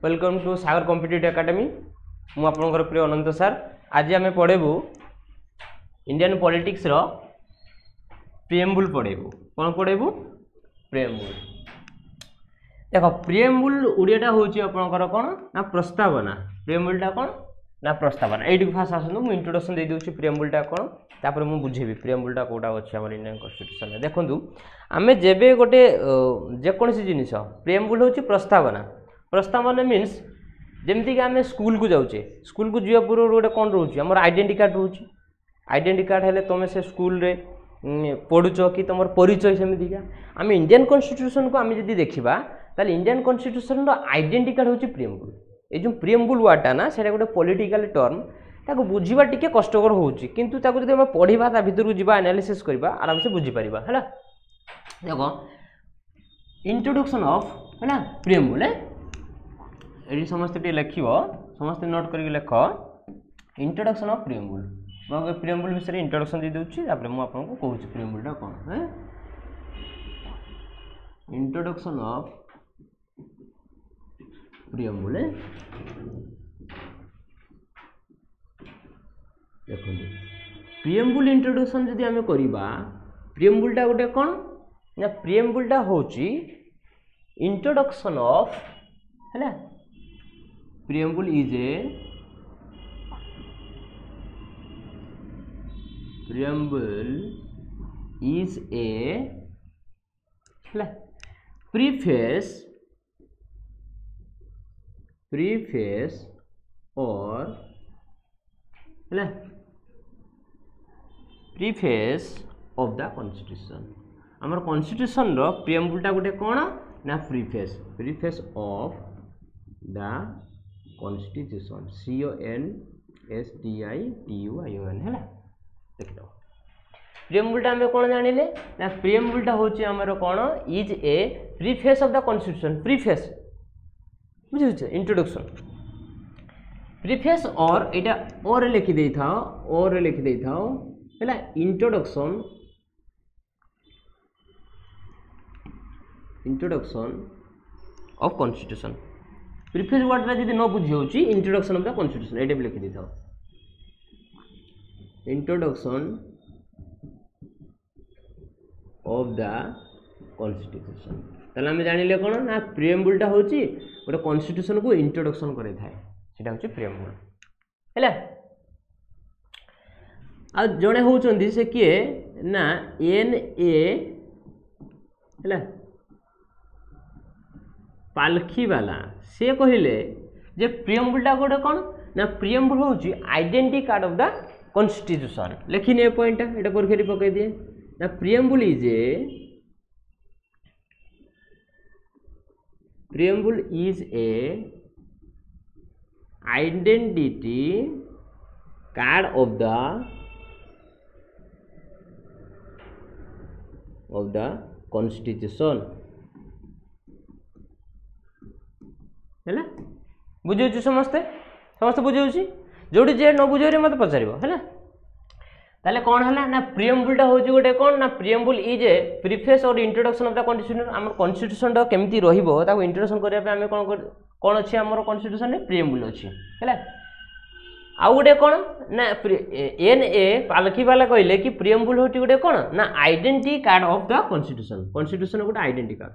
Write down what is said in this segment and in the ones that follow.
Welcome to Sagar competitive academy. मु आपनकर प्रिय अनंत सर। आज आम पढ़ेबू इंडियन पॉलिटिक्स रो प्रिएम्बुल पढ़ेबू। कौन पढ़ेबू? प्रिएम्बुल। देख प्रिएम्बुल ओडियाटा होची आपनकर कौन ना प्रस्तावना। प्रिएम्बुलटा कौन ना प्रस्तावना। एइट फास्ट आसनु मु इंट्रोडक्शन दे दोछि प्रिएम्बुलटा कौन तापर मु बुझेबी प्रिएम्बुलटा कोटा अछि हमर इंडियन कॉन्स्टिट्यूशन रे। देखंतु आमे जेबे गोटे जे कोनसी जिनिस प्रिएम्बुल होची प्रस्तावना। प्रस्तावना मीन्स जमती कि आम स्कूल को जाऊे, स्कूल को जा पूर्व गोटे कौन रोचे आम आइडेंटिटी कार्ड रोचे। आइडेंटिटी कार्ड है तुम से स्कूल रे पढ़ुच कि तुम परिचय सेमतिका। आम इंडियन कॉन्स्टिट्यूशन को आम जब देखा ताले इंडियन कॉन्स्टिट्यूशन आइडेंटिटी कार्ड होची प्रिएम्बुल। ये जो प्रिएम्बुल वर्डटा ना से गोटे पॉलिटिकल टर्म ताको बुझीबा टिके कष्टकर होची, किंतु ताको जदि हम पढ़िबा ता भीतर को जीवा एनालिसिस करबा आराम से बुझी परिबा हैला। देखो इंट्रोडक्शन ऑफ हैला प्रिएम्बुल ये समस्त लिख समस्त नोट करके लिख इंट्रोडक्शन ऑफ प्रिएम्बुल। मैं प्रिएम्बुल विषय इंट्रोडक्शन दे दूची तापर मु आपन को कहूची प्रिएम्बुलटा कोन है। इंट्रोडक्शन ऑफ प्रिएम्बुल देखो प्रिएम्बुल इंट्रोडक्शन जदि आम करबा प्रिएम्बुलटा गोटे कोन ना प्रिएम्बुलटा होची इंट्रोडक्शन ऑफ हैला। Preamble is a preface or preface of the constitution। आमर कॉन्स्टिट्यूशन रो प्रिएम्बुल टा गोटे कोन ना preface of the constitution CONSTITUION है देख दो। प्रिएम्बुलटा आम कौन जानिले ना प्रिएम्बुलटा होची हमर कौन is a preface of the constitution. Preface बुझे इंट्रोडक्शन प्रीफेस और एटा और लिखि दे थाओ हैला इंट्रोडक्शन ऑफ कॉन्स्टिट्यूशन। प्रीफेस वर्डटा जब न बुझी होची इंट्रोडक्शन ऑफ द कॉन्स्टिट्यूशन एटा भी लिखि दे थाओ। इंट्रोडक्शन ऑफ द कॉन्स्टिट्यूशन ताले हम जानिले कोन ना प्रिएम्बुलटा होची गोटे कॉन्स्टिट्यूशन को इंट्रोडक्शन करे थाए सेटा होची प्रिएम्बुल हैला। आ जणे होचंदी से किए ना NA हैला पालखी वाला से कहले जे प्रिएम्बुलटा गोटे कौन ना प्रिएम्बुल होची identity card of the constitution. लिखिने पॉइंट एटा परखेरी पकई दिए ना preamble is a identity card of the constitution है बुझे समस्ते बुझे जो जे न बुझे मत पचार है ताले कौन है ना प्रिएम्बुलटा होची गोटे कौन ना प्रिएम्बुल इज ए प्रीफेस और इंट्रोडक्शन ऑफ द कॉन्स्टिट्यूशन। आम कॉन्स्टिट्यूशन केमती रहिबो ताको इंट्रोडक्शन करबा पे आम कौन अच्छे आम कॉन्स्टिट्यूशन रे प्रिएम्बुल अच्छी है। आउ गोटे कौन ना NA पालखी वाला कहले कि प्रिएम्बुल होची गोटे कौन ना identity card of the constitution. Constitution गोटे आइडेंटिटी कार्ड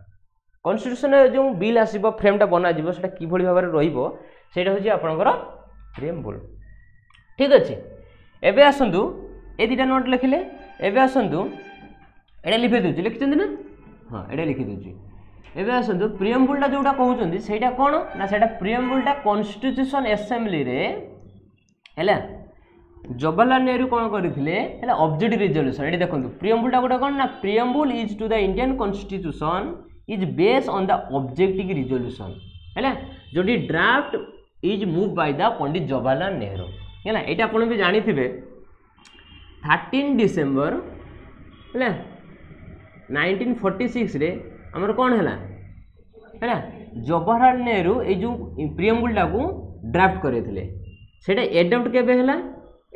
कॉन्स्टिट्यूशन जो बिल आसो फ्रेमटा बना से कि भाव में रही आपंकर प्रिएम्बुल। ठीक अच्छे एवं आसतु ये दुटा नोट लिखिले एवं आसतु एटा लिखी दूसरी लिखिं ना हाँ एटा लिखी दूसरी एवं आसतु प्रिएम्बुलटा जोटा कहते हैं कौन ना से प्रिएम्बुलटा कॉन्स्टिट्यूशन असेंबली रे है जवाहरलाल नेहरू कौन करते ऑब्जेक्टिव रिजोल्यूशन। ये देखो प्रिएम्बुलटा गोटे कौन ना preamble is to the Indian constitution is based on the objective resolution है जो draft is move by the Pandit Jawaharlal Nehru है। ये आप भी जानी थे 13 डिसेम्बर है 1946 रे आमर कौन है जवाहरलाल नेहरू ये जो प्रिएम्बुलटा को ड्राफ्ट करते सेटा एडप्ट केबे है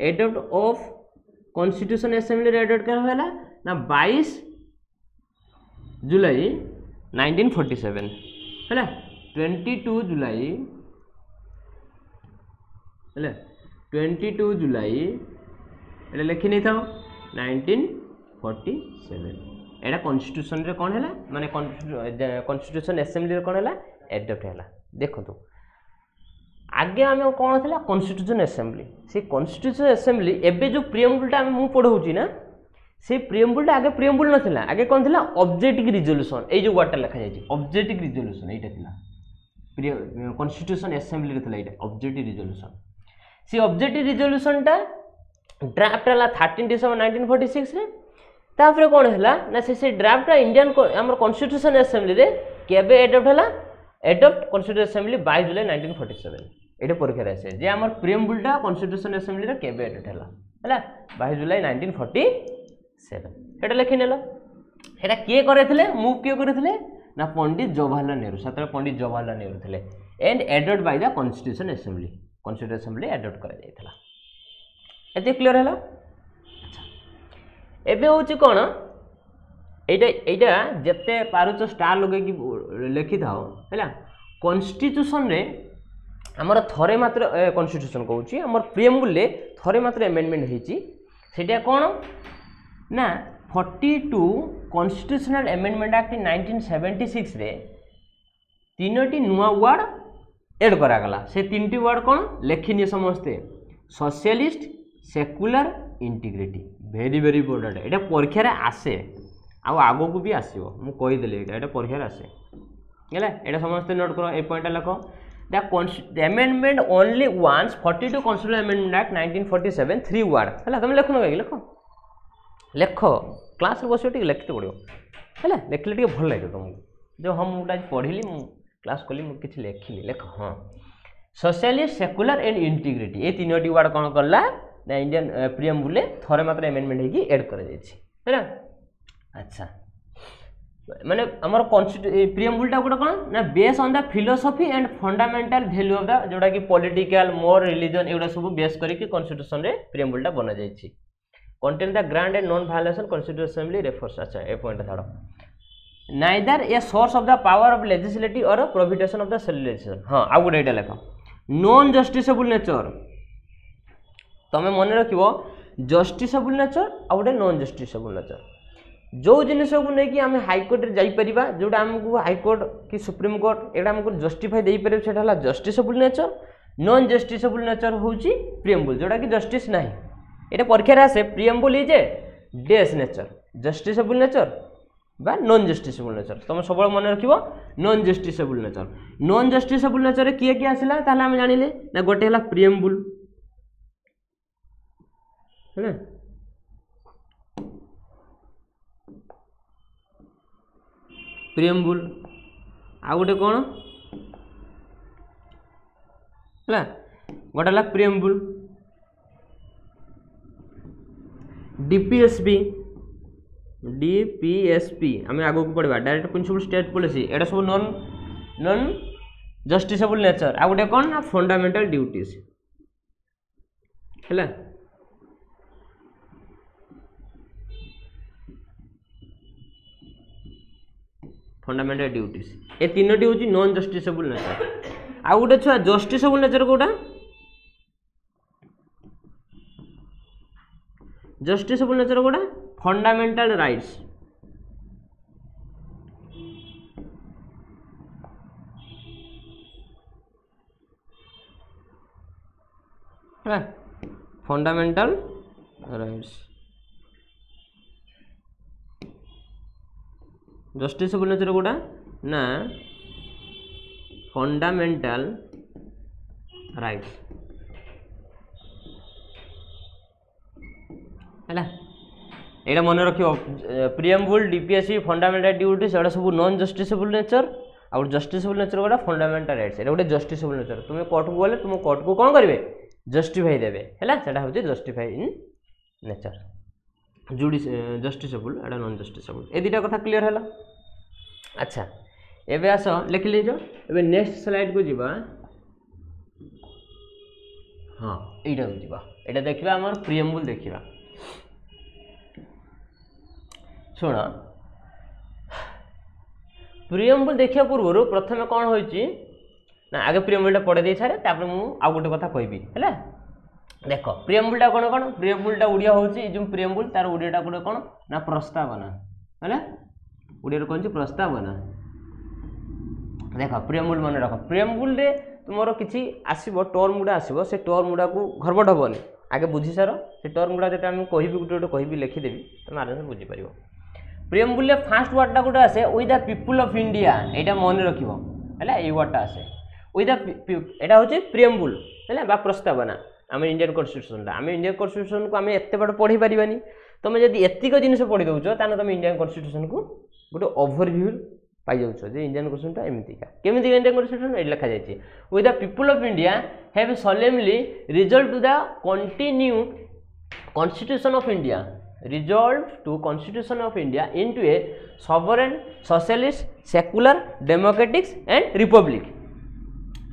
adopt of constitution assembly adopt केबे है ना 22 जुलाई 1947 है 22 जुलाई है 22 जुलाई एटा लिखि नहीं था 1947 एटा कॉन्स्टिट्यूशन रे कौन है माने कॉन्स्टिट्यूशन असेंबली रे कौन है एडॉप्ट है। देखो आगे आम कौन था कॉन्स्टिट्यूशन असेंबली से कॉन्स्टिट्यूशन असेंबली एबे जो प्रियम्बुलटा मु पढ़ाऊँ ना से प्रियम्बुलटा आगे प्रियम्बुल ना आगे कौन था ऑब्जेक्टिव रिजोल्यूशन ये जो वर्डटा लिखा जाए ऑब्जेक्टिव रिजोल्यूशन यहाँ कॉन्स्टिट्यूशन असेंबली रे ऑब्जेक्टिव रिजोल्यूशन से ऑब्जेक्टिव रिजोल्यूशनटा ड्राफ्ट है 13 डिसेम्बर 1946 रे तापर कौन है ना से ड्राफ्टा इंडियन आम कॉन्स्टिट्यूशन असेंबली रे केबे एडॉप्ट है एडॉप्ट कॉन्स्टिट्यूशन असेंबली 22 जुलाई 1947 ये परीक्षा आसे जे आम प्रियम्बुलटा कॉन्स्टिट्यूशन असेंबली रे केबे एडॉप्ट है 22 जुलाई 1947 एटा लिखि नेल एटा किए करे मूव किए करे ना पंडित जवाहरलाल नेहरू सतरे पंडित जवाहरलाल नेहरू थे and adopt by the constitution assembly adopt करा जायथला एते क्लियर है। अच्छा एबे होची कोन एटा जत्ते पारुच स्टार लगे कि लिखि थाओ हैला कॉन्स्टिट्यूशन रे हमर थरे मात्र कॉन्स्टिट्यूशन कहूची हमर प्रियम्बुल रे थरे मात्र अमेंडमेंट हेची सेटा कोन ना 42 कॉन्स्टिट्यूशनल अमेंडमेंट एक्ट 1976 रे तीनोटी नुआ वर्ड एड करागला से तीनटी वर्ड कौन लेखिनी समस्ते socialist secular integrity very very important एटा परीक्षा रे आसे आगो को भी आसीबो मु कहि देले एटा परीक्षा रे आसे हैला एटा समस्ते नोट करो ए पॉइंट लखो the amendment only once 42 constitutional amendment act 1947 3 word हैला तुम लेखनो काई लेख क्लास बस लिखते पड़ो है लिखले टे भल लगे तुमको जो हम मुझे पढ़ी क्लास कली मुझे लिखिली लेख हाँ सोशलिस्ट सेक्युलर एंड इंटीग्रिटी ये तीनोटी वर्ड कौन कला ना इंडियन प्रियम्बुल थरे मात्र अमेंडमेंट होगी एड कर है। अच्छा माने आमर प्रियम्बुलटा गोटे कौन ना base on the philosophy and fundamental value of the जोटा कि पॉलिटिकल मोर रिलीजन एगुड़ा सब बेस करके कॉन्स्टिट्यूशन रे प्रियम्बुलटा बना जाइए contain the grand and non violation constitutional assembly refers अच्छा ए point थाड़ो neither a source of the power of legislative or a prohibition of the legislation हाँ आउ गोटे एटा लेखा non justiciable nature तमे मन रखिबो justiciable nature आउ गोटे non justiciable nature जो जिनिस को नहीं कि आम हाईकोर्ट रे जाई परिबा जोटा हमको हाईकोर्ट कि सुप्रीम कोर्ट एटा हमको जस्टिफाई देई परिबे सेटा हला justiciable nature non justiciable nature होची प्रियम्बुल जोटा कि जस्टिस नाही एटा परीक्षा रे आसे प्रियम्बुल इज ए डेस नेचर जस्टिसेबल नेचर बा नॉन जस्टिसेबल नेचर तुम सब मन रखिबो नॉन जस्टिसेबल नेचर रे किए किए आसिला ताला हम जानिले ना गोटे हला प्रियम्बुल है प्रियम्बुल आ गोटे कौन है गोटे हला प्रियम्बुल डीपीएसपी आम आगो को पढ़ा डायरेक्ट प्रिंसिपल स्टेट पॉलिसी एटा सब नॉन जस्टिसेबल नेचर आ गोटे कौन ना फंडामेंटल ड्यूटीज है फंडामेंटल ड्यूटीज ए तीनोटी हूँ नॉन जस्टिसेबल नेचर आ गोटे छुआ जस्टिसेबल नेचर कोटा जस्टिसेबल नेचर कोटा फंडामेंटल राइट्स है फंडामेंटल राइट्स जस्टिसेबल नेचर कोटा ना फंडामेंटल राइट्स है यहाँ मन रख प्रियम्बुल डीपीएससी फंडामेंटल ड्यूटीज एटा सब नॉन जस्टिसेबल नेचर आउ जस्टिसेबल नेचर गोटा फंडामेंटल राइट्स एटा गोटे जस्टिसेबल नेचर तुम कोर्ट को गले तुम कोर्ट को कौन करेंगे जस्टिफाई देवे है हूँ justify in nature justiciable Etah non justiciable ए दुटा कथा क्लियर है। अच्छा एबे आस लिख लीज एबे नेक्स्ट स्लाइड को जीवा हाँ यहाँ को जीवा एटा देखा आम प्रियम्बुल देखा शुण प्रियम्बुल देखा पूर्व प्रथम कौन होइछि ना आगे प्रियम्बुलटा पढ़े दे सारे तापर मु आ गोटे कथा कहबी हैला देख प्रियम्बुलटा कोन कोन प्रियम्बुलटा ओडिया होची जो प्रियम्बुल तार ओडियाटा कोन कोन ना प्रस्तावना हैला ओडिया कोन छी प्रस्तावना देख प्रियम्बुल मन रख प्रियम्बुल रे तुमरो किछि आसीबो टर्म गुडा आसीबो से टर्म गुडा को घरबट हबनी आगे बुझी सार से टर्म गुडा जेटा हम कहबी गुटे गुटे कहबी लिखि देबी तुम आराम से बुझी परिबो प्रियम्बुल रे फर्स्ट वर्डटा गुडा आसे with the people of India एटा मन रखिबो हैला ए वर्डटा आसे विथ द एटा होची प्रियम्बुल हैला बा प्रस्तावना आम इंडियन कन्स्टिट्यूशन आम इंडियन कन्स्टिट्यूशन को आम एत बड़ पढ़ी पारानी तुम जब एतिक जिन पढ़ी दौच ताने तुम इंडियन कन्स्टिट्यूशन को गोटे ओवरव्यू पाई जाऊछ जे इंडियन कन्स्टिट्यूशन एमतीका केमिति इंडियन कन्स्टिट्यूशन ये लिखा जाइए with the people of India have solemnly resolve to the continue constitution of India resolve to constitution of India into a sovereign socialist secular democratics and republic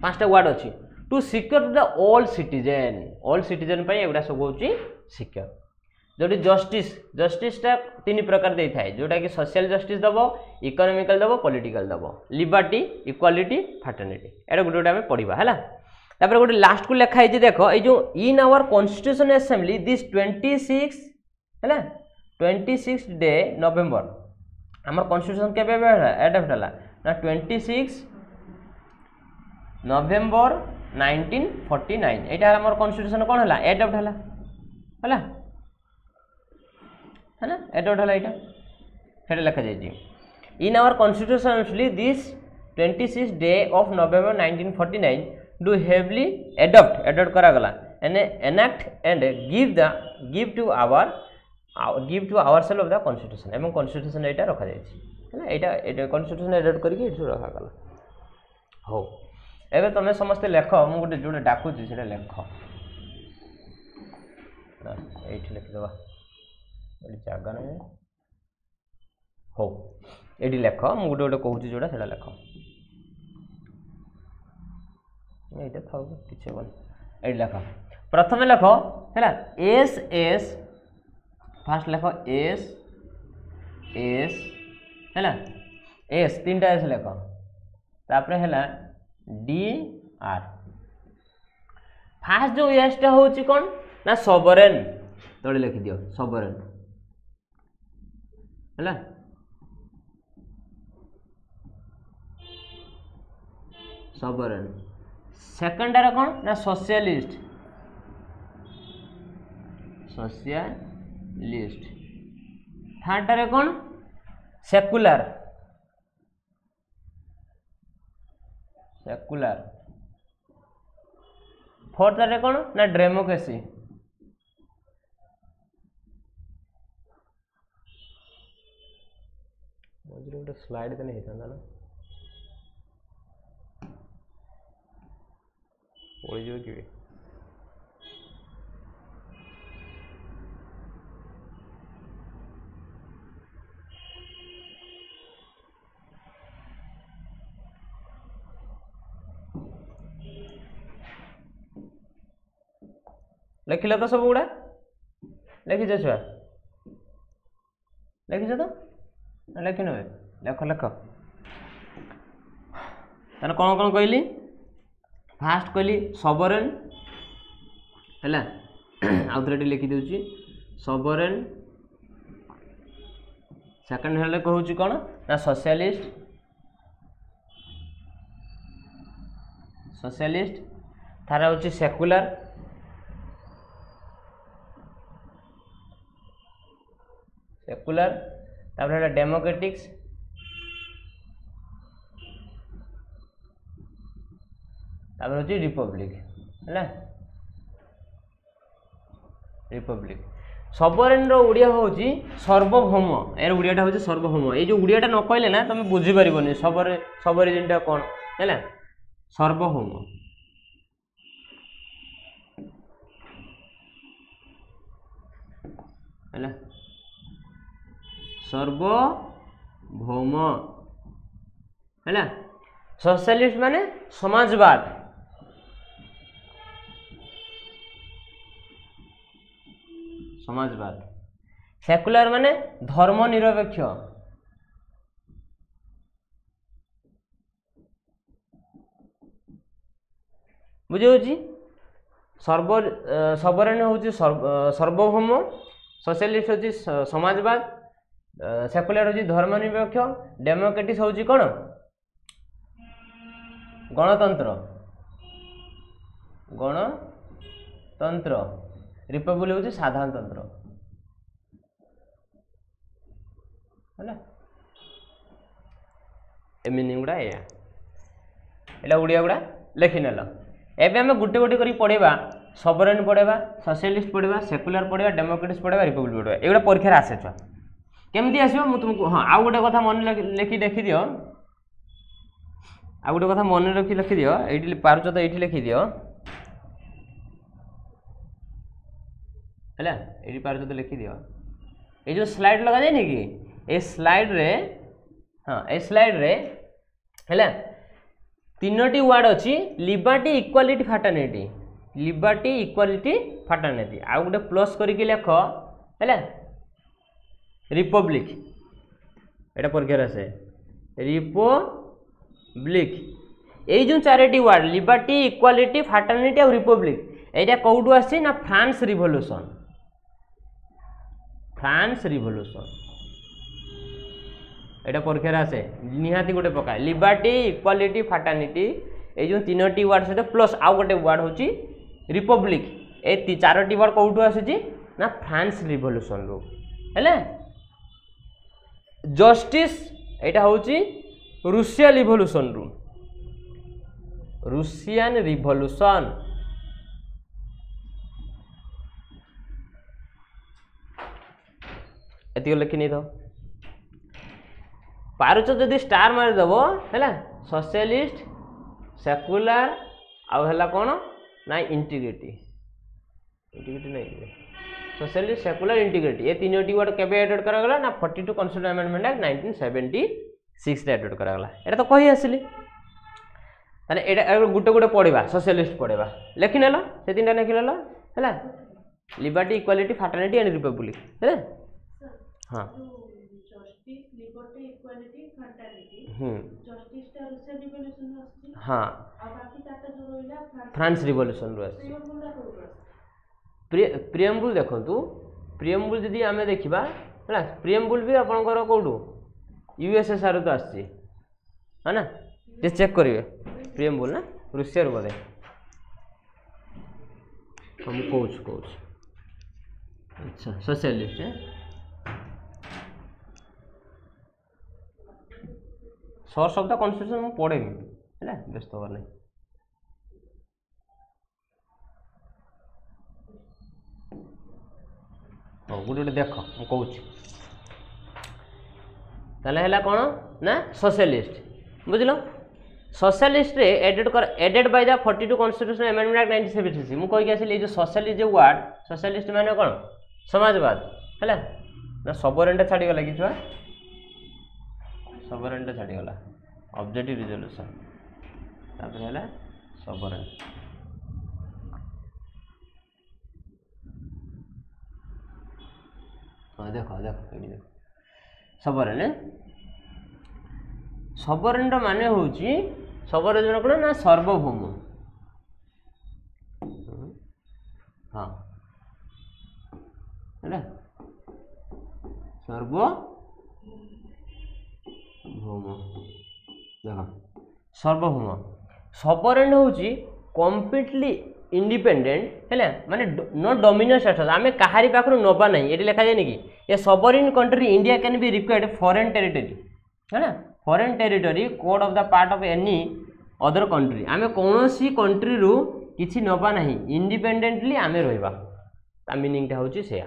पांचटा word अच्छी to secure the all citizen पे एगुड़ा सब हूँ secure जो justice जस्टिसटा तीन प्रकार दे थाए जोटा कि सोशल जस्टिस दब इकोनॉमिकल दब पॉलिटिकल दब लिबर्टी इक्वालिटी फ्रेटर्निटी एटा गोटे गोटे आम पढ़ा है तापर गोटे लास्ट को लिखाई देख ये जो in our constitution assembly this 26 है 26 डे नवेम्बर आम कॉन्स्टिट्यूशन के एडप्ट है ना 26 नवेम्बर 1949 एटा हमर कॉन्स्टिट्यूशन कोन हला एडप्ट हला है ना एडप्ट हला एटा हेड लिखा जाई in our constitution actually this 26 day of November 1949 do hereby adopt करा गला enact and give to our self of the constitution एवं कॉन्स्टिट्यूशन एटा रखा जाई है ना एटा कॉन्स्टिट्यूशन एडप्ट करके एटा रखा गला हो एबे तुम समस्ते लेख मु गोटे जोड़े डाकुची से लेख ये लिखिदेवा ये जगह ना हो ये लेख मु गोटे गोटे कहूँ जोड़ा से लेख ये था किसी ये लेख प्रथम लेख है एस एस फास्ट लेख एस एस है एस तीन टा एस लेख तापर है डी आर फास्ट जो एसटा होची कौन ना सॉवरेन तले लिखि दियो सॉवरेन हैला सॉवरेन सेकंड रे कौन ना सोशलिस्ट थर्ड रे कौन सेक्युलर फोर्थ रे कौन ना डेमोक्रेसी गोटे स्लाइड तो नहीं था ना ओळी कि लिखिल तो सब गुड़ा लिखिच छुआ लिखिच तो लिखि ने लेख लेख तार कौन कौन कहली फास्ट कहली सॉवरेन है आउ थे लिखि दूची सॉवरेन सेकंड हेल्ले कहूँ कौन ना सोशलिस्ट थार हूँ सेक्युलर तापर डेमोक्रेटिक्स तापर हूँ रिपब्लिक है रिपब्लिक सबरेन रो उड़िया होची सर्वभौम यार उड़ियाटा होची सर्वभौम ये जो उड़ियाटा न कहले ना तुम बुझी पारिबनी सबरिनटा कौन है सर्वभौम है सर्वभौम है सोशलिस्ट माने समाजवाद सेक्युलर माने धर्मनिरपेक्ष बुझे सबरेन हूँ सर्वभौम, सोशलिस्ट हूँ समाजवाद, सेकुलर हूँ धर्मनिरपेक्ष, डेमोक्रेटिक हूँ कौन गणतंत्र, गणतंत्र, रिपब्लिक हूँ साधारणतंत्र है मीनिंग गुड़ा या ओडिया गुड़ा लिखिनेल। एबे आम गोटे गोटे कर पढ़ा सबरेन पढ़ा, सोशलिस्ट पढ़ा, सेकुलर पढ़ा, डेमोक्रेटिक पढ़ा, रिपब्लिक पढ़ा, एगुड़ा परीक्षा आसे छुआ केमती आसो मुझे तुमको हाँ आउ गोटे कथा मन लिखि देखी दियो, आउ गोटे कथा मन रखी लिखि दियो, ये पार्च तो ये लिखि दियो है, ये पार्च तो लिखि दियो, ये जो स्लाइड लगा जाए कि ए स्लाइड रे हाँ ए स्लाइड रे है तीनोटी वर्ड अच्छी लिबर्टी इक्वालिटी फाटर्निटी, लिबर्टी इक्वालिटी फाटर्निटी, आउ गोटे प्लस करके लेख है रिपब्लिक, एटा परीक्षा आसे रिपब्लिक, ये जो चारोटी वर्ड लिबर्टी इक्वालिटी फाटर्निटी और रिपब्लिक एटा कौटू आसी ना फ्रांस रिवोल्यूशन, फ्रांस रिवोल्यूशन एटा परीक्षा आसे निहाती गोटे पकाए लिबर्टी इक्वालिटी फाटर्निटी, ये जो तीनोटी वर्ड सहित प्लस आउ गोटे वर्ड होची रिपब्लिक, ए चारोटी वर्ड कौटू आसी ना फ्रांस रिवोल्यूशन रू है। जस्टिस एटा होची रूसिया रिवोल्यूशन रू, रूसियन रिवोल्यूशन एति लिखि नहीं था पारुच जदि स्टार मारिदेव है सोशलिस्ट सेकुलर आउ है कौन ना इंटीग्रिटी, इंटीग्रिटी नहीं सोशलिस्ट सेकुलर इंटीग्रिटी, ये तीनोटी वर्ड केबे एडेड करागला ना 42 कॉन्स्टिट्यूशन अमेंडमेंट एक्ट 1976 रे एडेड करागला, एटा तो कहि आसिली ताने एटा गुटे गुटे पढ़िबा, सोशलिस्ट पढ़िबा लिखि नेलो से तीनटा लिखि नेलो है लिबर्टी इक्वालिटी फाटर्निटी एंड रिपब्लिक है हाँ हाँ फ्रांस रिवोल्यूशन रू प्रियम्बुल देखु प्रियम्बुल जदि आम देखा है प्रियम्बुल भी आपंकर कौटू यूएसएसआर तो आसी है ना जे चेक करेंगे प्रियम्बुल ना रूसिया रू बोधे हम कौच अच्छा सोशलिस्ट है सोर्स ऑफ द कॉन्स्टिट्यूशन मुझे पढ़ेगी है व्यस्त हबार नहीं हाँ गोटे गोटे देख मुझे कौच है कौन ना सोशलिस्ट बुझल सोशलिस्ट रे added by the 42 constitution amendment act 1976 मुझे कहीकि आसली जो सोशलिस्ट जो वर्ड सोशलिस्ट माने कौन समाजवाद है ना सबरेन छाड़ीगला कि छुआ सबरेन छाड़ीगला ऑब्जेक्टिव रिजोल्यूशन तापर है सबरेन हाँ देख देख ये देख सबरेन सबरेन माने होची सबरेन कौन ना सार्वभौम हाँ है सार्वभौम देख सार्वभौम सबरेन होची कम्प्लीटली इंडिपेंडेंट है माने नो डोमिनेट स्टेटस आम कहारी पाखर नवा ना ये लिखा जाए कि a sovereign country India can be required foreign territory है ना foreign territory code of the part of any other country आम कौन सी कंट्री रू किसी नवा ना इंडिपेंडेंटली आम रहा मीनिंगटा हूँ से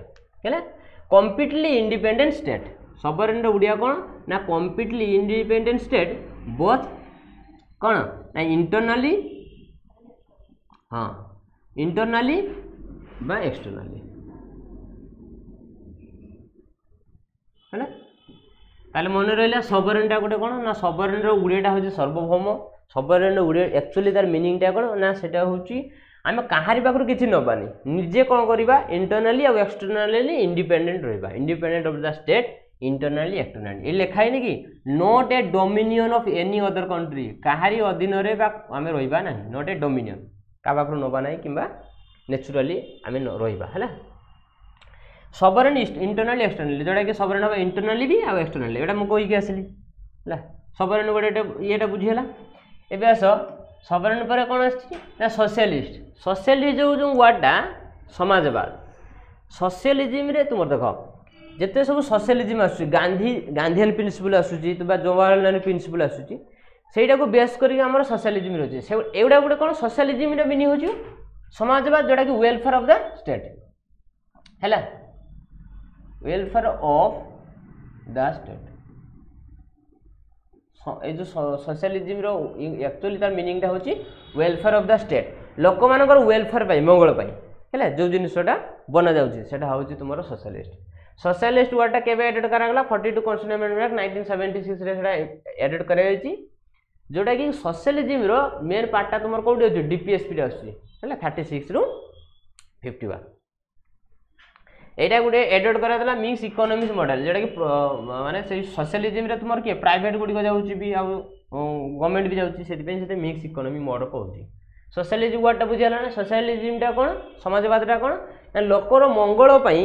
कम्प्लीटली इंडिपेंडेंट स्टेट सबरेन उड़िया कौन ना कम्प्लीटली इंडिपेंडेंट स्टेट बोथ कौन ना इंटरनली हाँ इंटरनली बा एक्सटर्नली है ताले मन रहा सबरेनटा गोटे कौन ना सबरेन उड़ियाटा हूँ सार्वभौम सबरेन उड़िया एक्चुअली तार मीनिंगटा कौन ना सेटा हूँ आम कहारी पाखर किसी नबानी निजे कौन करवा इंटरनली और एक्सटर्नली इंडिपेंडेंट रहा independent of the state internally externally ये लिखाई नहीं कि not a dominion of any other country कहारी अधीन आम रहा ना नॉट ए डोमिनियन का पाखु नबा ना कि नेचुराली आम रहा है सॉवरेन इंटरनली एक्सटर्नली जोटा कि सॉवरेन हम इंटरनली भी आ एक्सटर्नली एटा मु कहिके आसली है सॉवरेन गोटे ये बुझीगला एबे आस सॉवरेन पर कौन आना सोशलिस्ट सोशलिस्ट जो वर्डटा समाजवाद सोशलिज्म रे तुम देख जिते सब सोशलिज्म आसुची गांधीयन प्रिंसिपल आसुची जवाहरलाल नेहरू प्रिंसिपल आसुची सेटा को बेस करके आमर सोशलिज्म रही एगुड़ा गोटे कौन सोशलिज्म मीनिंग हो समाजवाद जोटा कि वेलफेयर ऑफ द स्टेट है वेलफेयर ऑफ द स्टेट ये जो सोशलिज्म एक्चुअली तार मीनिंगटा होची वेलफेयर ऑफ द स्टेट लोक मानकर वेलफेयर पाई मंगल पाई है जो जिनटा बना जाउची सेटा होची तुमरो सोशलिस्ट वर्डटा केबे एडेड करागला 42 कॉन्स्टिट्यूशन अमेंडमेंट 1976 रे सेटा एडेड करायची जोटा कि सोशलिज्म रो मेन पार्टटा तुमर कोडी होची डीपीएसपी रे आसी है 36 रु 51 एटा गोटे एडेड करा मिक्स इकोनॉमिक्स मॉडल जोटा कि माने से सोशलिज्म रे तुमर के प्राइवेट गुडी को जाउची भी आ गवर्नमेंट भी जाउची सेति पे मिक्स इकोनॉमी मॉडल कहउची सोशलिज्म वर्डटा बुझियाला ना सोशलिज्मटा कोन समाजवादटा कोन ना लोकर मंगल पई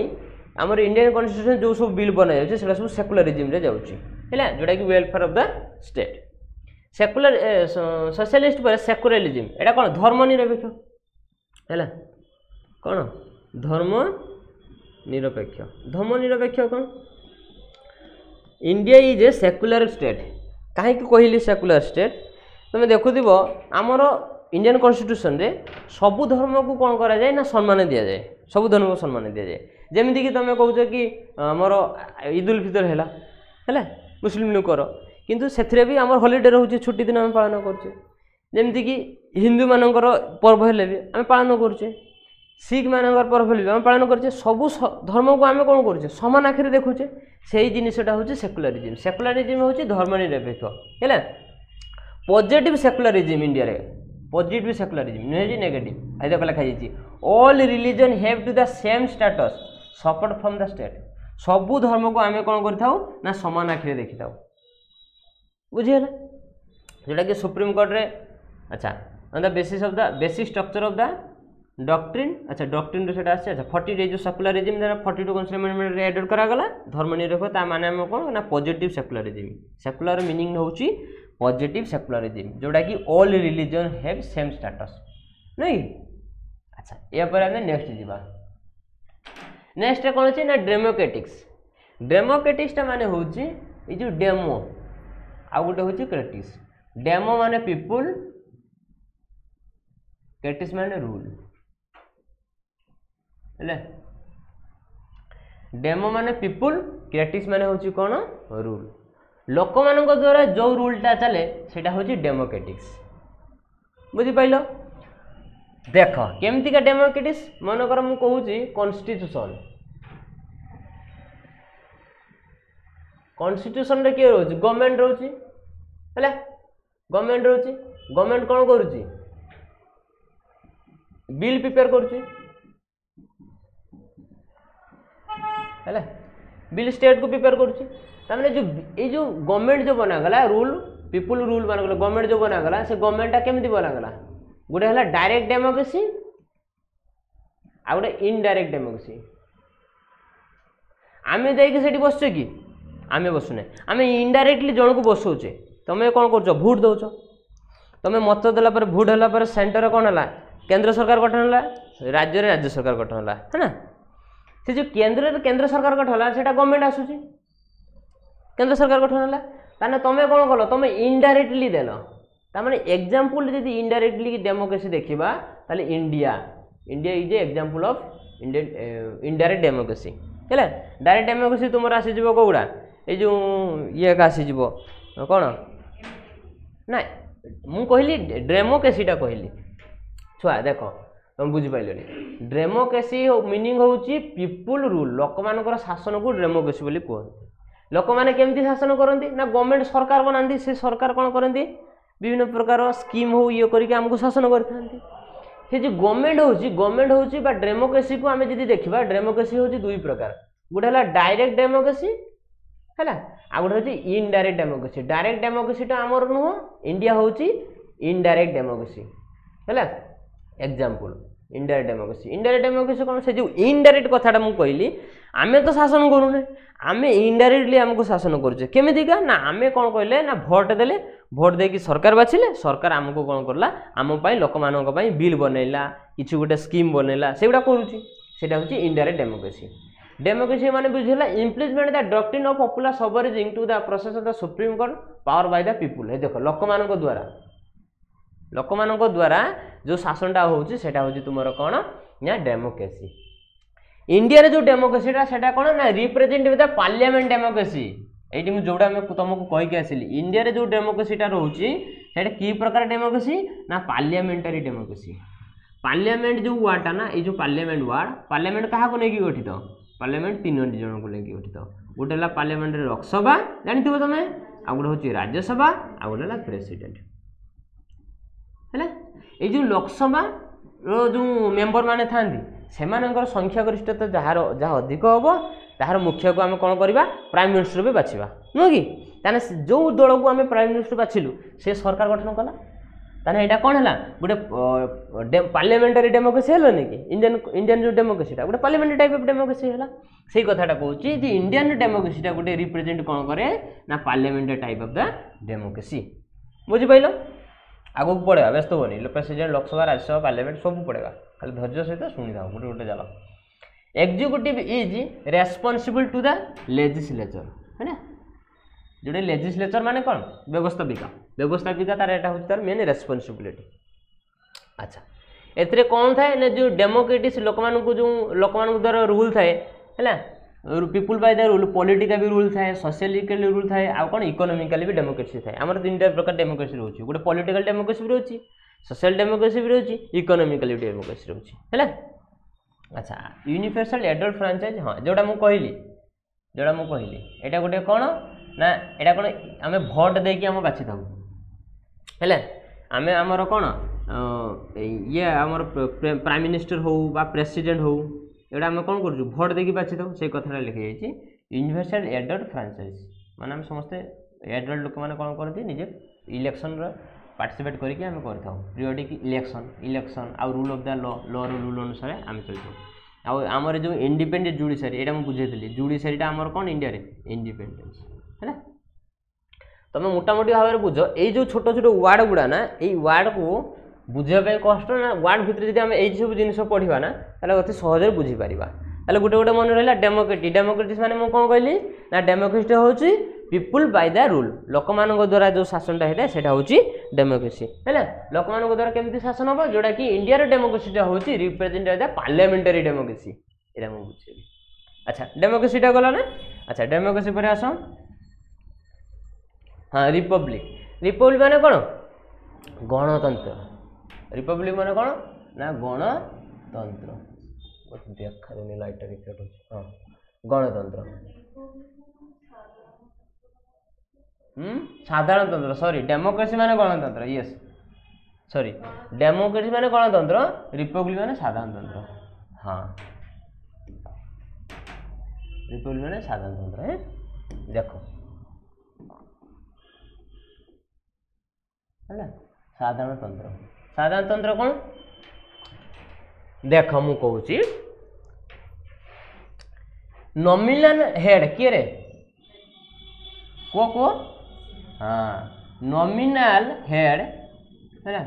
हमर इंडियन कॉन्स्टिट्यूशन जो सब बिल बना जाउची सेला सब सेकुलरिज्म रे जाउची हैला जोटा कि welfare of the state secular socialist पर सेकुलरिज्म एटा कोन धर्मनिरपेक्ष हैला कोन धर्मनिरपेक्ष कौन India is a secular state कहीं कहली सेकुलर स्टेट तुम देखुव आमर इंडियन कॉन्स्टिट्यूशन रे सबु धर्म को कौन करा जाए ना सम्मान दि जाए सबु धर्म को सम्मान दि जाए जमीती कि तुम कौच कि आमर ईद उल फितर है मुस्लिम लोकर किंतु से भी आम हॉलीडे रोचे छुट्टी दिन आम पालन करचे जमीती कि हिंदू मानकर पर्व हेले भी आम पालन करचे सिख मानकर पर्व हेले आम पालन करचे सबु धर्म को आम कौन करचे समान आखिर देखुचे से जिनटा हूँ सेकुलरिज्म हूँ धर्मनिरपेक्ष है पॉजिटिव सेकुलरिज्म इंडिया रे पॉजिटिव सेकुलरिज्म नुहे नेगेटिव आई लिखा जाइए all religion have to the same status support from the state सबु धर्म को आम कौन कर समान आखिर देखी था बुझीगला जोटा कि सुप्रीम कोर्ट रे अच्छा on the basis of the basic structure of the doctrine अच्छा डॉक्ट्रिन से अच्छा 40 जो सेकुलरिज्म 42 कॉन्स्टिट्यूशन अमेंडमेंट रे एडेड करा गला धर्मनिरपेक्ष ता माने हम कोन ना पॉजिटिव सेकुलरिज्म सेकुलर मीनिंग होची पॉजिटिव सेकुलरिज्म जोटा कि all religion have same status नहीं अच्छा या पर हम नेक्स्ट जीवा नेक्स्ट कोन अछि ना डेमोक्रेटिक्स माने होची ए जो डेमो आ गोटे होची क्रेटिस डेमो माने पीपुल क्रेटिस माने रूल है डेमो माने पीपुल क्रेटिस माने होची कोन रूल लोक मानक द्वारा जो रूलटा चले सेटा होची डेमोक्रेटिक्स बुझी पाइलो देख केमती का डेमोक्रेटिक्स मनकर मु कहूची कॉन्स्टिट्यूशन रे के रोची गवर्नमेंट रोची है गवर्नमेंट कौन करुची बिल प्रिपेयर करुची है बिल स्टेट को प्रिपेयर करुची तामने जो ये जो गवर्नमेंट जो बनागला रूल पीपुल रूल बनागला गवर्नमेंट जो बनागला से गवर्नमेंटटा केमती बनागला गोटे है डायरेक्ट डेमोक्रेसी आ गोटे इनडायरेक्ट डेमोक्रेसी आम जाकि बसचे कि आम बसुने आम इनडायरेक्टली जन को बसौचे तुम कौन कर भोट दौच तुम मत देला भोट है सेंटर कौन है केंद्र सरकार गठन है राज्य सरकार गठन है ना से जो केंद्र सरकार गठन है सेटा गवर्नमेंट आसूची केंद्र सरकार गठन है ताने तुम कौन कल तुम इनडायरेक्टली देल तामाने एग्जांपल जदि इनडायरेक्टली डेमोक्रेसी देखा ताले India is a example of indirect democracy है डायरेक्ट डेमोक्रेसी तुम आसीज कौड़ा ये जो ये आसीज कौन ना मु कहली डेमोक्रेसीटा कहली छुआ देख तुम बुझिपारे डेमोक्रेसी मीनिंग हूँ पीपुल रूल लोक मान शासन को डेमोक्रेसी बोली कहते लोक मैंने केमती शासन करती ना गवर्नमेंट सरकार बनाती से सरकार कौन करती विभिन्न प्रकार स्कीम हो ये करके आमको शासन करते से जो गवर्नमेंट हूँ डेमोक्रेसी को आम जी देखा डेमोक्रेसी हूँ दुई प्रकार गोटे है डायरेक्ट डेमोक्रेसी है आ गोटे हूँ इनडायरेक्ट डेमोक्रेसी डायरेक्ट डेमोक्रेसी आमर नुह इंडिया हूँ इनडायरेक्ट डेमोक्रेसी है एग्जांपल इनडायरेक्ट डेमोक्रेसी कौन से जो इनडायरेक्ट कथाटा मुझे कहली आमे तो शासन करूने आमे इनडायरेक्टली आमको शासन करुचे केमितिका ना आमे कौन कहले ना भोट देले भोट देकी सरकार बाछिले सरकार आमको कौन करला आम लोक मानक बिल बनैला किसी गोटे स्कीम बनैला सेगुड़ा करुची सेटा होची इनडायरेक्ट डेमोक्रेसी माने बुझिला implement the doctrine of popular suffraging to the process of the supreme court power by the people हे देखो लोक मानक द्वारा जो शासनटा होची सेटा होची तुमरो कोन ना डेमोक्रेसी इंडिया रे जो डेमोक्रेसीटा सेटा कोन ना represent with the parliament democracy eighty मु जोडा मैं तुमको कहि के आसिली इंडिया रे जो डेमोक्रेसीटा रहउची सेटा की प्रकार डेमोक्रेसी ना पार्लियामेंटरी डेमोक्रेसी पार्लियामेंट जो वार्डटा ना ए जो पार्लियामेंट कहा को नेकी गठित पार्लियामेंट 3 जन को लेके गठित गोटे ला पार्लियामेंट रे लोकसभा जानथिबो तमे आ गोटे होची राज्यसभा आ गोटे ला प्रेसिडेंट हैला ए जो लोकसभा रो जो मेंबर माने थांदी सेमानकर संख्या गरिष्ठता जहाँ अधिक हम तार मुख्य को आम कौन करवा प्राइम मिनिस्टर भी बाछा नुह कि ताने जो दल को आम प्राइम मिनिस्टर बाछिलु से सरकार गठन कला ताने एटा कौन है गोटे पार्लियामेंटारी डेमोक्रेसी है कि इंडियन जो डेमोक्रेसीटा गोटे पार्लियामेंटारी टाइप ऑफ डेमोक्रेसी है से कथाटा कहूँ जी इंडियन डेमोक्रेसीटा गोटे रिप्रेजेंट कौन करे ना पार्लियामेंटारी टाइप ऑफ द डेमोक्रेसी बुझिपाइल आगू पढ़ेगा व्यस्त होनी प्रेसिडेंट लोकसभा राज्यसभा पार्लियामेंट सब पढ़ेगा खाली धैर्य सहित शुणी था गोटे गोटे जाल executive is responsible to the legislature है ना जोटे लेजिस्लेचर माने कौन व्यवस्थापिका तार एटा होची तार मेन रेस्पॉन्सिबिलिटी अच्छा एतरे कौन थाए ना जो डेमोक्रेटिक लोक द्वारा रूल थाए है people by the rule political भी रूल थाए सोशलिकल रूल थाए आ कौन इकोनॉमिकली भी डेमोक्रेसी थाए आमर 3टा प्रकार डेमोक्रेसी रोची गोटे पॉलिटिकल डेमोक्रेसी भी रोची सोशल डेमोक्रेसी भी रोची इकोनॉमिकली डेमोक्रेसी रोची है अच्छा यूनिवर्सल एडल्ट फ्रांचाइज हाँ जोड़ा मु कहली एटा गोटे कौन ना एटा कौन आम भोट देकी आम बाछि थाउ है आम आमर कौन ये आमर प्राइम मिनिस्टर हो बा प्रेसिडेंट हो एटा आम कौन करूँ भोट देकी बाछि थाउ से कथा लिखा जाइए यूनिवर्सल एडल्ट फ्रांचाइज माने आम समस्ते एडल्ट लोक मैंने कौन करती निजे इलेक्शन पार्टिसिपेट करके आम कर पीरियडिक इलेक्शन आउ rule of the law rule अनुसार आम चलता आमर जो इंडिपेंडेंट जुडिशियरी एटा बुझे जुडिशियरीटा आमर कौन इंडिया रे इंडिपेंडेंस है तुम मोटामोटी भाव में बुझ ये जो छोट छोट वार्ड गुड़ा ना ये वार्ड को बुझापी कष्ट ना वार्ड भितर जब आम ये सब जिन पढ़ा ना अति सहज बुझीपर ताले गोटे गोटे मन रहा डेमोक्रेटिक माने मैं कौन कहली ना डेमोक्रेसी हूँ पीपुल बाय द रूल लोक मान द्वारा जो शासनटा होता है हूँ डेमोक्रेसी है लोक मान द्वारा केमती शासन हम जोटा कि इंडिया डेमोक्रेसीटा हूँ रिप्रेजेंट द पार्लियामेंटारी डेमोक्रेसी ये मुझे बुझेली अच्छा डेमोक्रेसीटा गला ना अच्छा डेमोक्रेसी पर आस हाँ रिपब्लिक माने कौन गणतंत्र रिपब्लिक माने कौन ना गणतंत्र देखा लाइट रिफ्लेक्ट हो हाँ गणतंत्र साधारणतंत्र सॉरी डेमोक्रेसी माने गणतंत्र यस सॉरी डेमोक्रेसी माने गणतंत्र रिपब्लिक माने साधारणतंत्र हाँ रिपब्लिक माने साधारणतंत्र है देखो है साधारणतंत्र कौन देख मु कहूँ नॉमिनल हेड किए रे को हाँ नॉमिनल हेड है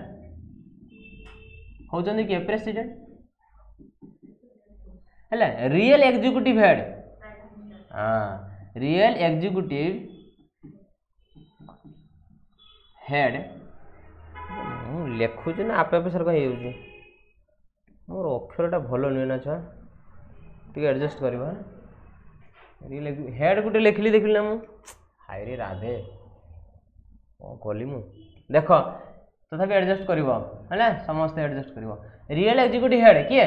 होचंदी किए प्रेसिडेंट है रियल एग्जीक्यूटिव हेड हाँ रियल एग्जीक्यूटिव हेड लिखुच ना आपे आपे सरकार हो मोर अक्षरटा भल नुहे ना छुआ टे एडजस्ट करवा हेड गोटे लिखली देखिली ना हाय रे राधे कौन कली मु देख तथापि एडजस्ट कर समस्त एडजस्ट कर रियल एग्जीक्यूटिव हेड किए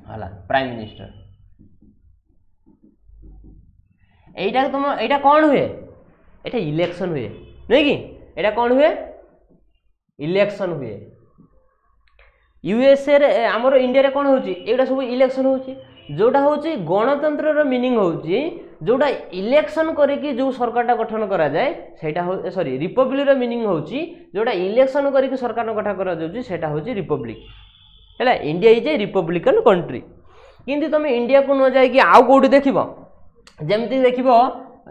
है प्राइम मिनिस्टर एटा तुम एटा कौन हुए एटा इलेक्शन हुए नहीं कि एटा कौन हुए इलेक्शन हुए यूएसए रे आमर इंडिया रे कौन होची एटा सब इलेक्शन होची जोटा होची गणतंत्र रो मीनिंग होची जोटा इलेक्शन करके जो सरकारटा गठन करा जाए सेटा हो सॉरी रिपब्लिक रो मीनिंग होची जोटा इलेक्शन करके सरकार गठन करा जाउची सेटा होची रिपब्लिक हैला India is a Republican country किंतु तुम इंडिया को न जाए कि आउ कोठी देखिबो जेमती देखिबो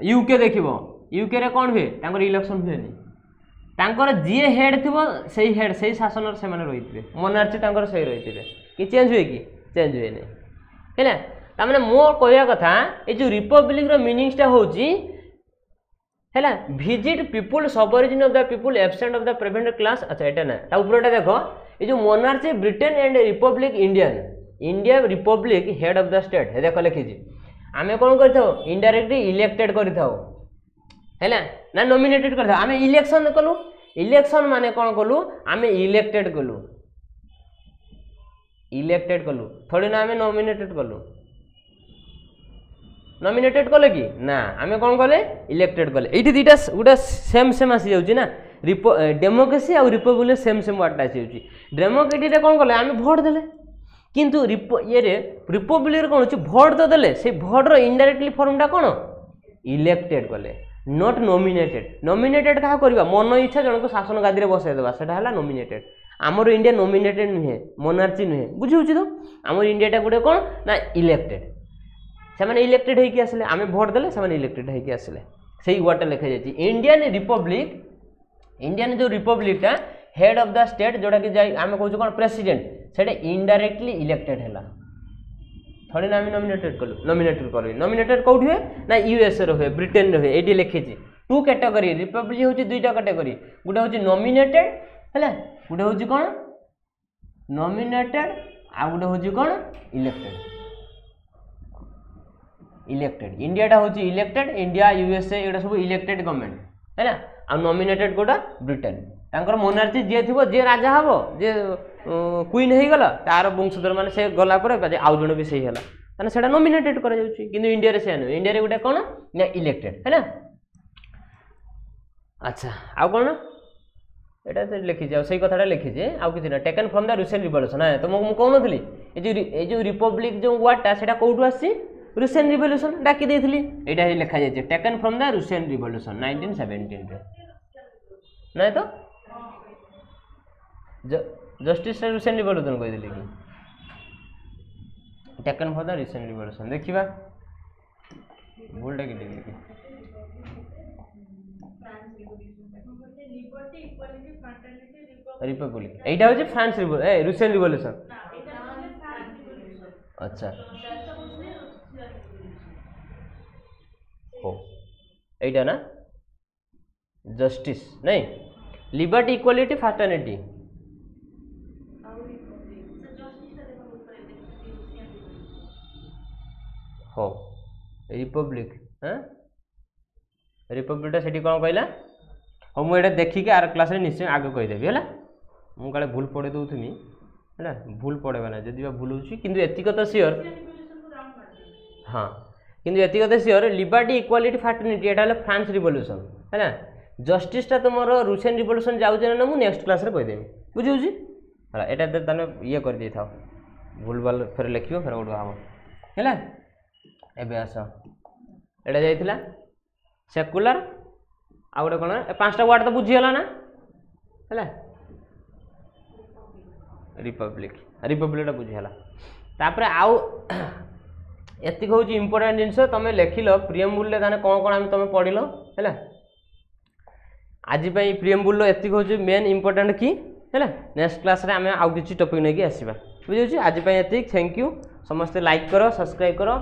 यूके देखिबो यूके रे कोन हुए तांकर इलेक्शन हुए नहीं तांकर जी हेड थिबो सेही हेड सेही शासन से माने रहितबे मोनार्ची तांकर सेही रहितबे कि चेंज हुए कि चेंज हुए नहीं हैला तामने मो कहया कथा ए जो रिपब्लिक रो मीनिंगटा होची हैला visit people sub origin of the people absent of the present class अच्छा एटा ना ता ऊपरटा देखो ए जो monarchy Britain and republic Indian India republic head of the state हे देखो लिखि छी आमे कोन करथो इनडायरेक्टली इलेक्टेड करथो हैला ना नॉमिनेटेड करथो आमे इलेक्शन कलु इलेक्शन माने कोन कलु आमे इलेक्टेड कलु थोड़ी ना आमे नॉमिनेटेड कलु नॉमिनेटेड कले कि ना आमे कोन कले इलेक्टेड कले एठी दुटा गुटा सेम सेम आसी जाउची ना डेमोक्रेसी और रिपब्लिक सेम सेम वर्ड आसी जाउची डेमोक्रेसी रे कोन कले आमे वोट देले किंतु ये रे रिपब्लिक रे कोन होची वोट तो देले से वोट रो इनडायरेक्टली फॉर्मटा कोन इलेक्टेड कले नॉट नॉमिनेटेड कहा करबा मन इच्छा जन को शासन गादी रे बसाय देबा सेटा हला नॉमिनेटेड आमर इंडिया नॉमिनेटेड नुहे मोनार्ची नुहे बुझी होची तो आमर इंडियाटा गुटे कोन ना इलेक्टेड से माने इलेक्टेड है कि आसले आमे वोट देले से माने इलेक्टेड है कि आसले सेही वर्डटा लिखा जायछि इंडियन जो रिपब्लिकटा हेड ऑफ द स्टेट जोटा कि आमे कहू कोन प्रेसिडेंट सेटा इनडायरेक्टली इलेक्टेड हैला थोड़ी ना आमे नॉमिनेटेड कोठी है ना यूएस रे हुए ब्रिटेन रे हुए एडी लिखिछि टू कैटेगरी रिपब्लिक होछि दुईटा कैटेगरी गुटे होछि नॉमिनेटेड हैला गुटे होछि कोन नॉमिनेटेड आ गुटे होछि कोन इलेक्टेड इंडियाटा होची इलेक्टेड इंडिया यूएसए एटा सब इलेक्टेड गवर्नमेंट है ना आ नॉमिनेटेड कोटा ब्रिटेन तांकर मोनार्ची जे थिबो जे राजा हबो जे क्वीन हे गला तार वंशधर माने से गला परे आउ जण भी सही हला ताने सेटा नॉमिनेटेड करा जाउची किंतु इंडिया रे से इंडिया रे गुटा कोन ना इलेक्टेड है ना अच्छा आ कोन एटा से लिखि जाओ सही कथाटा लिखि जे आ किछि ना taken from the Russian revolution है तो मो कोन थली ए जो रिपब्लिक जो वर्डटा सेटा कोठु आसी रूसियन रिवॉल्यूशन डाकी देथिली एटा हे लिखा जाय taken from the Russian revolution 1917 रे नै तो जस्टिस रूसियन रिवॉल्यूशन कहि देली कि taken from the Russian revolution देखिबा भूलटा कि देली कि रिपब्लिक एटा होजे फ्रांस रूसियन रिवॉल्यूशन अच्छा एटा ना जस्टिस नहीं लिबर्टी इक्वालिटी फ्रैटर्निटी हो रिपब्लिक हाँ रिपब्लिकटा सेठी कौन कहला हो मुझे देखिक आर क्लास रे निश्चय आगे कहीदेवी है मुझे काले भूल पढ़े दूसमी है भूल पढ़ेगा ना जदि भूल हो कि एतिक तो सियोर हाँ किंतु एतिक तो सियोर लिबर्टी इक्वालिटी फ्रैटर्निटी एटा फ्रांस रिवॉल्यूशन है ना जस्टिसटा तुम रूसियन रिवॉल्यूशन जाऊे ना मुझे नेक्स्ट क्लास रे कहीदेवी बुझे है एटा ताने ये कर दे था भूल भाल फिर लिखियो फिर गोटे हम है एबे आस एटा जाइथिला सेकुलर आ गोटे कौन पांचटा वर्ड तो बुझीगला ना है रिपब्लिकटा बुझीगला तापर आउ एतिक हूँ इम्पोर्टाट जिनस तुम लिखिल प्रियम्बुल ताने कौन कौन आम तुम पढ़ल है आज प्रियम्बुल एतिक हूँ मेन इम्पोर्टाट की है नेक्स्ट क्लास रे आम आउ किसी टॉपिक नहीं आसवा बुझे आज एतिक थैंक यू समस्ते लाइक करो सब्सक्राइब करो।